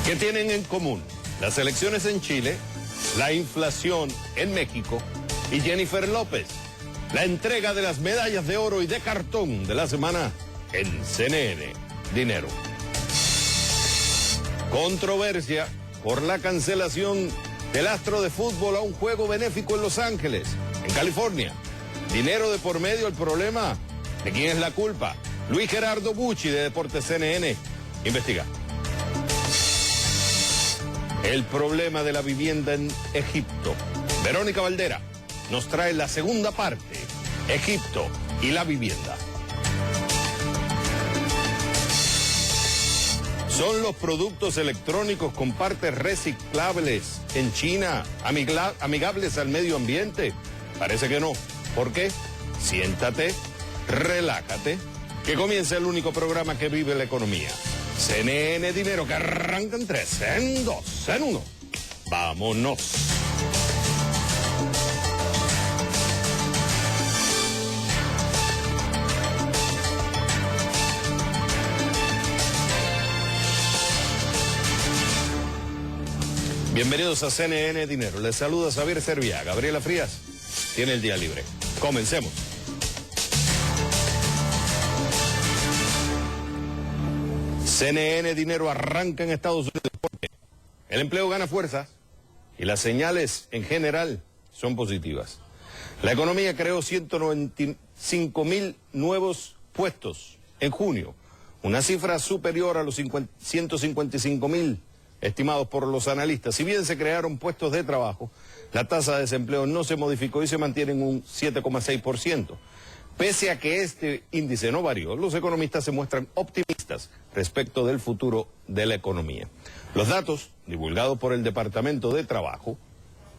¿Qué tienen en común? Las elecciones en Chile, la inflación en México y Jennifer López, la entrega de las medallas de oro y de cartón de la semana en CNN Dinero. Controversia por la cancelación del astro de fútbol a un juego benéfico en Los Ángeles, en California. Dinero de por medio, el problema. ¿De quién es la culpa? Luis Gerardo Bucci, de Deportes CNN, investiga. El problema de la vivienda en Egipto. Verónica Valdera nos trae la segunda parte, Egipto y la vivienda. ¿Son los productos electrónicos con partes reciclables en China amigables al medio ambiente? Parece que no. ¿Por qué? Siéntate, relájate, que comienza el único programa que vive la economía. CNN Dinero, que arranca en 3, en 2, en 1. ¡Vámonos! Bienvenidos a CNN Dinero. Les saluda Xavier Serviá. Gabriela Frías tiene el día libre. Comencemos. CNN Dinero arranca en Estados Unidos porque el empleo gana fuerza y las señales en general son positivas. La economía creó 195.000 nuevos puestos en junio, una cifra superior a los 155.000 estimados por los analistas. Si bien se crearon puestos de trabajo, la tasa de desempleo no se modificó y se mantiene en un 7,6%. Pese a que este índice no varió, los economistas se muestran optimistas respecto del futuro de la economía. Los datos, divulgados por el Departamento de Trabajo,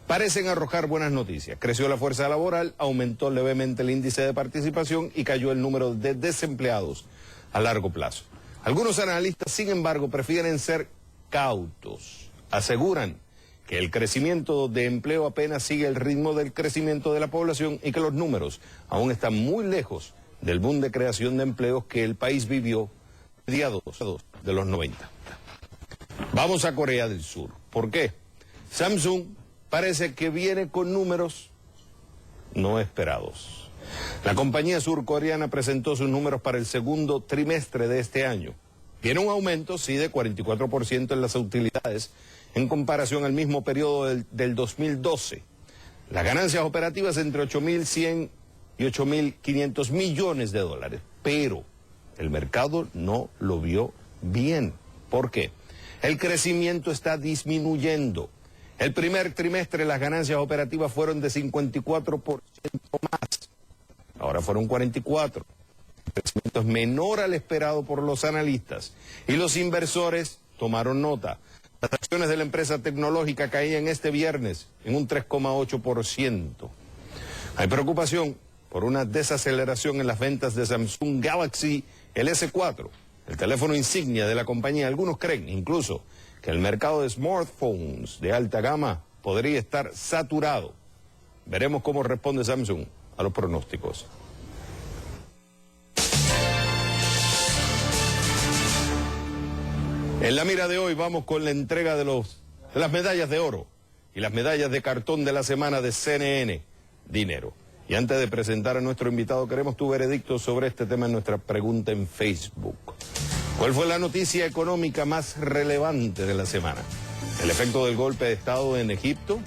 parecen arrojar buenas noticias. Creció la fuerza laboral, aumentó levemente el índice de participación y cayó el número de desempleados a largo plazo. Algunos analistas, sin embargo, prefieren ser cautos. Aseguran que el crecimiento de empleo apenas sigue el ritmo del crecimiento de la población y que los números aún están muy lejos del boom de creación de empleos que el país vivió a mediados de los 90. Vamos a Corea del Sur. ¿Por qué? Samsung parece que viene con números no esperados. La compañía surcoreana presentó sus números para el segundo trimestre de este año. Tiene un aumento, sí, de 44% en las utilidades en comparación al mismo periodo del 2012. Las ganancias operativas entre 8.100 y 8.500 millones de dólares. Pero el mercado no lo vio bien. ¿Por qué? El crecimiento está disminuyendo. El primer trimestre las ganancias operativas fueron de 54% más. Ahora fueron 44%. El crecimiento es menor al esperado por los analistas y los inversores tomaron nota. Las acciones de la empresa tecnológica caían este viernes en un 3,8%. Hay preocupación por una desaceleración en las ventas de Samsung Galaxy, el S4, el teléfono insignia de la compañía. Algunos creen incluso que el mercado de smartphones de alta gama podría estar saturado. Veremos cómo responde Samsung a los pronósticos. En la mira de hoy vamos con la entrega de las medallas de oro y las medallas de cartón de la semana de CNN Dinero. Y antes de presentar a nuestro invitado, queremos tu veredicto sobre este tema en nuestra pregunta en Facebook. ¿Cuál fue la noticia económica más relevante de la semana? ¿El efecto del golpe de Estado en Egipto?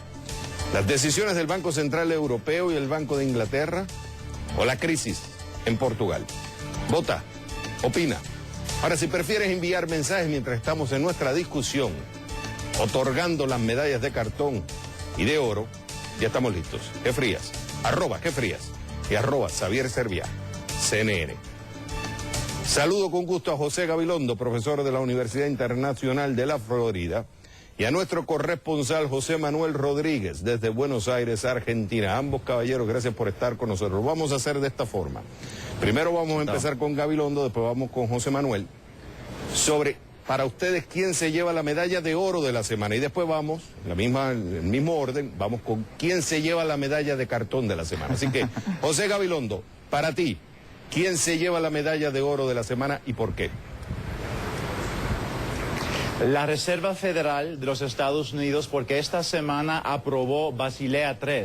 ¿Las decisiones del Banco Central Europeo y el Banco de Inglaterra? ¿O la crisis en Portugal? Vota, opina. Ahora, si prefieres enviar mensajes mientras estamos en nuestra discusión, otorgando las medallas de cartón y de oro, ya estamos listos. @Jefrías y @Xavier Serviá, CNN. Saludo con gusto a José Gabilondo, profesor de la Universidad Internacional de la Florida, y a nuestro corresponsal José Manuel Rodríguez, desde Buenos Aires, Argentina. Ambos caballeros, gracias por estar con nosotros. Lo vamos a hacer de esta forma. Primero vamos a empezar con Gabilondo, después vamos con José Manuel, sobre, para ustedes, quién se lleva la medalla de oro de la semana. Y después vamos, en el mismo orden, vamos con quién se lleva la medalla de cartón de la semana. Así que, José Gabilondo, para ti, ¿quién se lleva la medalla de oro de la semana y por qué? La Reserva Federal de los Estados Unidos, porque esta semana aprobó Basilea III,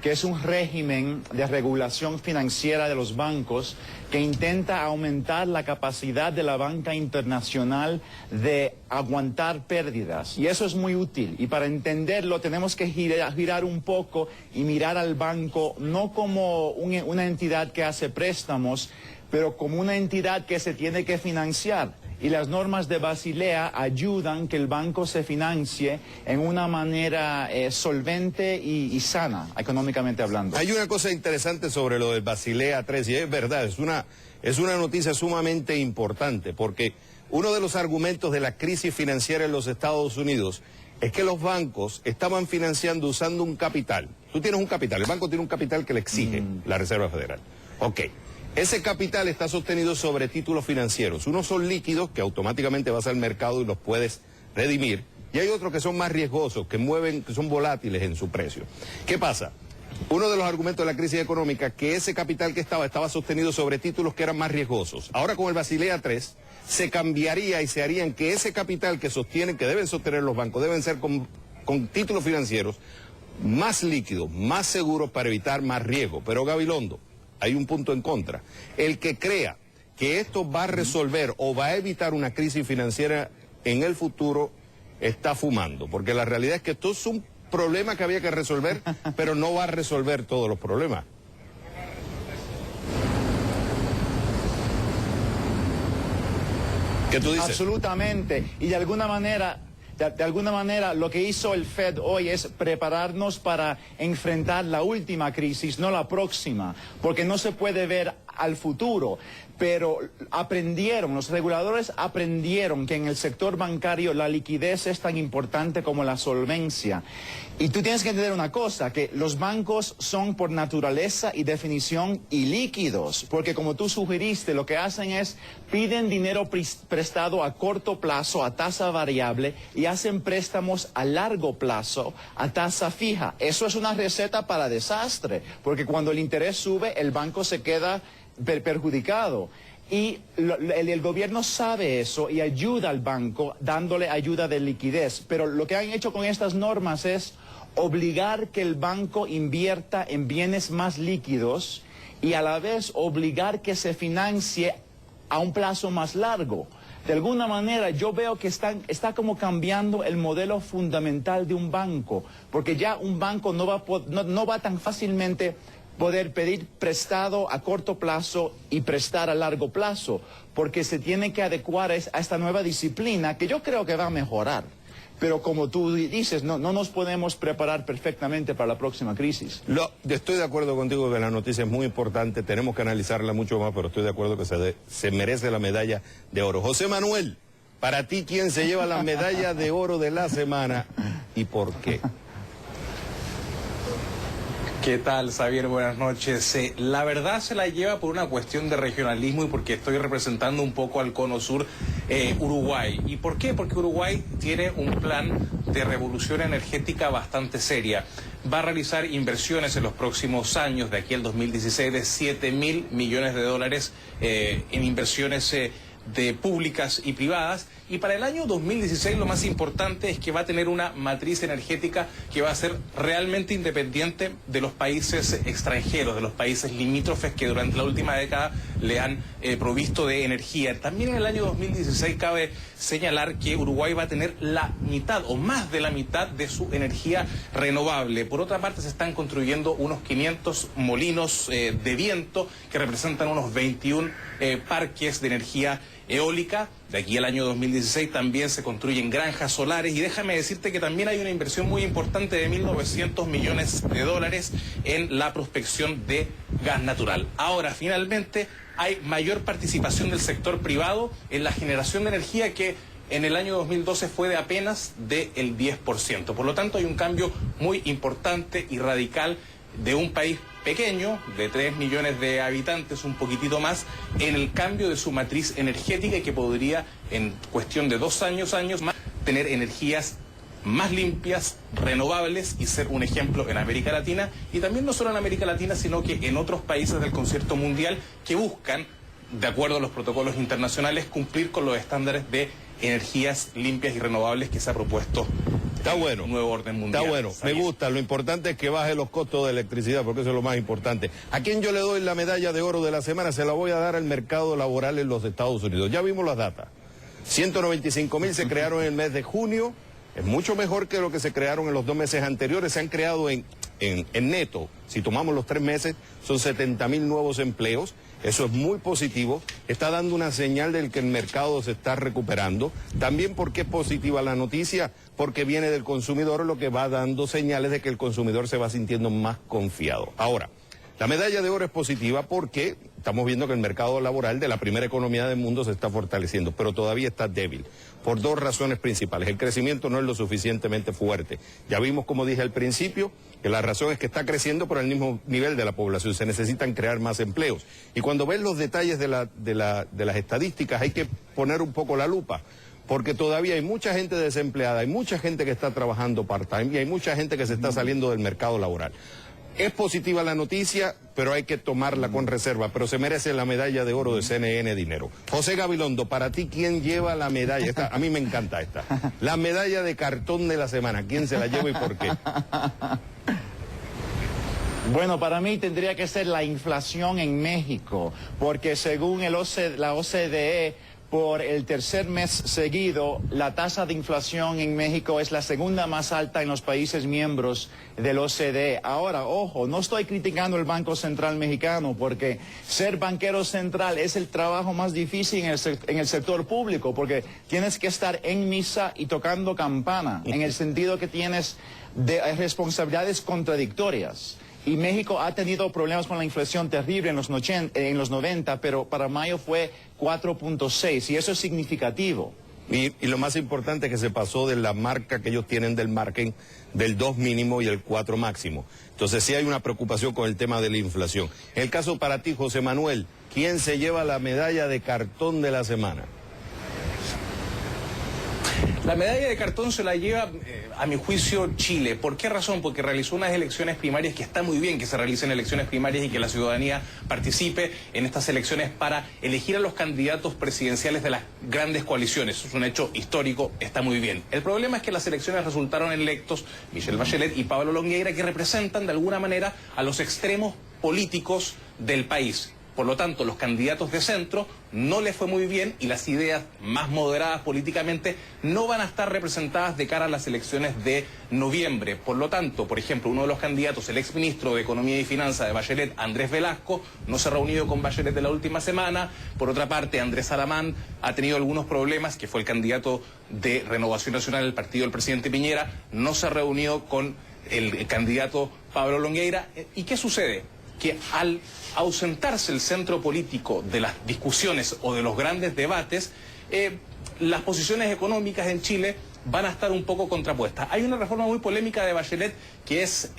que es un régimen de regulación financiera de los bancos que intenta aumentar la capacidad de la banca internacional de aguantar pérdidas. Y eso es muy útil. Y para entenderlo tenemos que girar un poco y mirar al banco no como una entidad que hace préstamos, pero como una entidad que se tiene que financiar. Y las normas de Basilea ayudan que el banco se financie en una manera solvente y sana, económicamente hablando. Hay una cosa interesante sobre lo de Basilea III, y es verdad, es una noticia sumamente importante, porque uno de los argumentos de la crisis financiera en los Estados Unidos es que los bancos estaban financiando usando un capital. Tú tienes un capital, el banco tiene un capital que le exige la Reserva Federal. Ok. Ese capital está sostenido sobre títulos financieros. Unos son líquidos, que automáticamente vas al mercado y los puedes redimir, y hay otros que son más riesgosos, que son volátiles en su precio. ¿Qué pasa? Uno de los argumentos de la crisis económica, que ese capital que estaba sostenido sobre títulos que eran más riesgosos. Ahora con el Basilea III se cambiaría y se harían que ese capital que deben sostener los bancos, deben ser con títulos financieros más líquidos, más seguros para evitar más riesgo. Pero Gabilondo, hay un punto en contra. El que crea que esto va a resolver o va a evitar una crisis financiera en el futuro está fumando, porque la realidad es que esto es un problema que había que resolver, pero no va a resolver todos los problemas. ¿Qué tú dices? Absolutamente. Y de alguna manera lo que hizo el Fed hoy es prepararnos para enfrentar la última crisis, no la próxima, porque no se puede ver al futuro. Pero los reguladores aprendieron que en el sector bancario la liquidez es tan importante como la solvencia. Y tú tienes que entender una cosa, que los bancos son por naturaleza y definición ilíquidos, porque como tú sugeriste, lo que hacen es piden dinero prestado a corto plazo, a tasa variable, y hacen préstamos a largo plazo, a tasa fija. Eso es una receta para desastre, porque cuando el interés sube, el banco se queda perjudicado. Y el gobierno sabe eso y ayuda al banco dándole ayuda de liquidez. Pero lo que han hecho con estas normas es obligar que el banco invierta en bienes más líquidos y a la vez obligar que se financie a un plazo más largo. De alguna manera yo veo que está como cambiando el modelo fundamental de un banco, porque ya un banco no va tan fácilmente poder pedir prestado a corto plazo y prestar a largo plazo, porque se tiene que adecuar a esta nueva disciplina que yo creo que va a mejorar. Pero como tú dices, no nos podemos preparar perfectamente para la próxima crisis. Estoy de acuerdo contigo que la noticia es muy importante, tenemos que analizarla mucho más, pero estoy de acuerdo que se merece la medalla de oro. José Manuel, para ti, ¿quién se lleva la medalla de oro de la semana y por qué? ¿Qué tal, Xavier? Buenas noches. La verdad se la lleva por una cuestión de regionalismo y porque estoy representando un poco al cono sur, Uruguay. ¿Y por qué? Porque Uruguay tiene un plan de revolución energética bastante seria. Va a realizar inversiones en los próximos años, de aquí al 2016, de 7.000 millones de dólares en inversiones de públicas y privadas, y para el año 2016 lo más importante es que va a tener una matriz energética que va a ser realmente independiente de los países extranjeros, de los países limítrofes que durante la última década le han provisto de energía. También en el año 2016 cabe señalar que Uruguay va a tener la mitad o más de la mitad de su energía renovable. Por otra parte, se están construyendo unos 500 molinos de viento que representan unos 21 parques de energía eólica. De aquí al año 2016 también se construyen granjas solares, y déjame decirte que también hay una inversión muy importante de 1.900 millones de dólares en la prospección de gas natural. Ahora, finalmente, hay mayor participación del sector privado en la generación de energía, que en el año 2012 fue de apenas del 10%. Por lo tanto, hay un cambio muy importante y radical de un país pequeño, de 3 millones de habitantes, un poquitito más, en el cambio de su matriz energética, y que podría, en cuestión de 2 años más, tener energías más limpias, renovables, y ser un ejemplo en América Latina, y también no solo en América Latina, sino que en otros países del concierto mundial que buscan, de acuerdo a los protocolos internacionales, cumplir con los estándares de energías limpias y renovables que se ha propuesto. Está bueno. Un nuevo orden mundial. Está bueno, ¿Sabes? me gusta. Lo importante es que baje los costos de electricidad, porque eso es lo más importante. ¿A quién yo le doy la medalla de oro de la semana? Se la voy a dar al mercado laboral en los Estados Unidos. Ya vimos las datas. 195,000 se crearon en el mes de junio. Es mucho mejor que lo que se crearon en los 2 meses anteriores. Se han creado en neto, si tomamos los 3 meses, son 70,000 nuevos empleos. Eso es muy positivo. Está dando una señal del que el mercado se está recuperando. También porque es positiva la noticia, porque viene del consumidor, lo que va dando señales de que el consumidor se va sintiendo más confiado. Ahora, la medalla de oro es positiva porque estamos viendo que el mercado laboral de la primera economía del mundo se está fortaleciendo, pero todavía está débil, por 2 razones principales. El crecimiento no es lo suficientemente fuerte. Ya vimos, como dije al principio, que la razón es que está creciendo por el mismo nivel de la población. Se necesitan crear más empleos. Y cuando ven los detalles de las estadísticas, hay que poner un poco la lupa, porque todavía hay mucha gente desempleada, hay mucha gente que está trabajando part-time y hay mucha gente que se está saliendo del mercado laboral. Es positiva la noticia, pero hay que tomarla con reserva, pero se merece la medalla de oro de CNN Dinero. José Gabilondo, para ti, ¿quién lleva la medalla? A mí me encanta esta. La medalla de cartón de la semana, ¿quién se la lleva y por qué? Bueno, para mí tendría que ser la inflación en México, porque según la OCDE, por el tercer mes seguido, la tasa de inflación en México es la segunda más alta en los países miembros del OCDE. Ahora, ojo, no estoy criticando el Banco Central Mexicano, porque ser banquero central es el trabajo más difícil en el sector público, porque tienes que estar en misa y tocando campana, en el sentido que tienes responsabilidades contradictorias. Y México ha tenido problemas con la inflación terrible en los 90, pero para mayo fue 4.6 y eso es significativo. Y lo más importante es que se pasó de la marca que ellos tienen del margen del 2 mínimo y el 4 máximo. Entonces sí hay una preocupación con el tema de la inflación. En el caso para ti, José Manuel, ¿quién se lleva la medalla de cartón de la semana? La medalla de cartón se la lleva, a mi juicio, Chile. ¿Por qué razón? Porque realizó unas elecciones primarias, que está muy bien que se realicen elecciones primarias y que la ciudadanía participe en estas elecciones para elegir a los candidatos presidenciales de las grandes coaliciones. Eso es un hecho histórico, está muy bien. El problema es que las elecciones resultaron electos Michelle Bachelet y Pablo Longueira, que representan de alguna manera a los extremos políticos del país. Por lo tanto, los candidatos de centro no les fue muy bien y las ideas más moderadas políticamente no van a estar representadas de cara a las elecciones de noviembre. Por lo tanto, por ejemplo, uno de los candidatos, el exministro de Economía y Finanzas de Bachelet, Andrés Velasco, no se ha reunido con Bachelet en la última semana. Por otra parte, Andrés Alamán ha tenido algunos problemas, que fue el candidato de Renovación Nacional del partido del presidente Piñera, no se ha reunido con el candidato Pablo Longueira. ¿Y qué sucede? Que al ausentarse el centro político de las discusiones o de los grandes debates, las posiciones económicas en Chile van a estar un poco contrapuestas. Hay una reforma muy polémica de Bachelet que es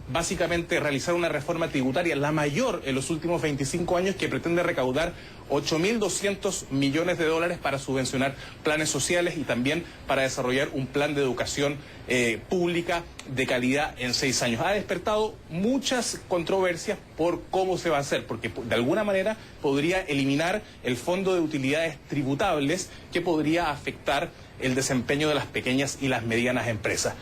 básicamente realizar una reforma tributaria, la mayor en los últimos 25 años, que pretende recaudar 8.200 millones de dólares para subvencionar planes sociales y también para desarrollar un plan de educación pública de calidad en 6 años. Ha despertado muchas controversias por cómo se va a hacer, porque de alguna manera podría eliminar el fondo de utilidades tributables, que podría afectar el desempeño de las pequeñas y las medianas empresas.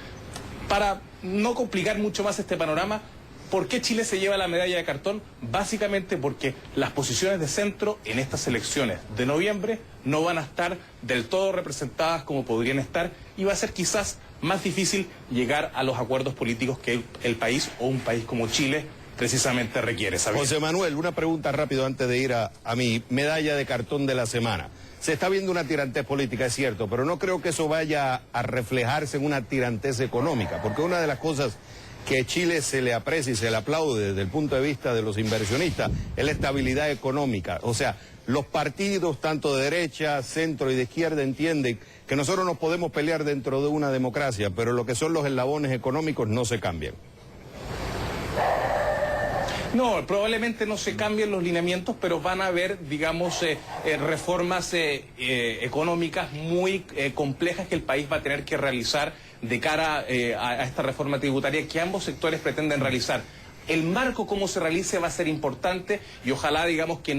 Para no complicar mucho más este panorama, ¿por qué Chile se lleva la medalla de cartón? Básicamente porque las posiciones de centro en estas elecciones de noviembre no van a estar del todo representadas como podrían estar, y va a ser quizás más difícil llegar a los acuerdos políticos que el país, o un país como Chile, precisamente requiere. ¿Sabes? José Manuel, una pregunta rápido antes de ir a mi medalla de cartón de la semana. Se está viendo una tirantez política, es cierto, pero no creo que eso vaya a reflejarse en una tirantez económica, porque una de las cosas que Chile se le aprecia y se le aplaude desde el punto de vista de los inversionistas es la estabilidad económica. O sea, los partidos, tanto de derecha, centro y de izquierda, entienden que nosotros nos podemos pelear dentro de una democracia, pero lo que son los eslabones económicos no se cambian. No, probablemente no se cambien los lineamientos, pero van a haber, digamos, reformas económicas muy complejas que el país va a tener que realizar de cara a esta reforma tributaria que ambos sectores pretenden realizar. El marco, cómo se realice, va a ser importante, y ojalá, digamos, que